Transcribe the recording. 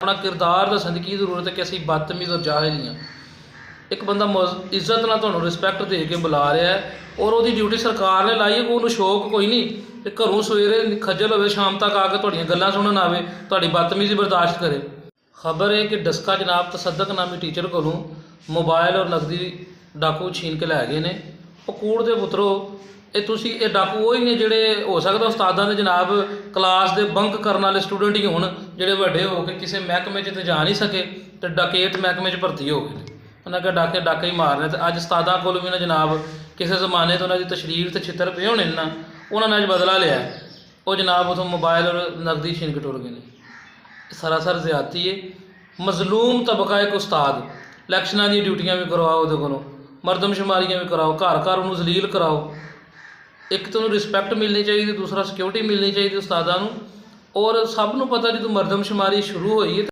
अपना किरदार दस्सण दी की जरूरत है कि असीं बदतमीज़ और जाहिल ही हाँ। एक बंदा इज्जत नाल तुहानूं रिस्पैक्ट दे के बुला रहा है और वो ड्यूटी सरकार ने लाई है, उन्होंने शौक कोई नहीं कि घरों सवेरे खज्जल होवे शाम तक आके तुहाड़ियां गल्लां सुनन आवे, तुहाड़ी बदतमीज़ी बर्दाश्त करे। खबर है कि डस्का जनाब तसद्दक नामी टीचर कोलों मोबाइल और नकदी डाकू छीन के लै गए ने। वो कूड़ दे पुत्रो, ये डाकू वही ने जिहड़े हो सकदा उस्तादां दे जनाब क्लास दे बंक करन वाले स्टूडेंट ही होण, जिहड़े वड्डे हो के किसी महकमे च जा नहीं सके तो डकैत महकमे च भर्ती हो गए। उन्हें कहा डाके ही मारने। तो अज उस्तादां कोल भी ना जनाब किसी जमाने तो उन्होंने तशरीर ते छित्तर पे होने ना, उन्होंने अज बदला लिया। वो जनाब उतों मोबाइल और नकदी छीन के टुर गए। सरासर ज्यादती है। मजलूम तबका एक उस्ताद, इलैक्शनां दी ड्यूटियां भी करवाओ, उहदे कोलों मरदमशुमारियां भी कराओ, घर घर उन्होंने जलील कराओ। एक तो रिस्पैक्ट मिलनी चाहिए, दूसरा सिक्योरिटी मिलनी चाहिए उस्तादां नूं। और सब नूं पता जो मरदमशुमारी शुरू हुई है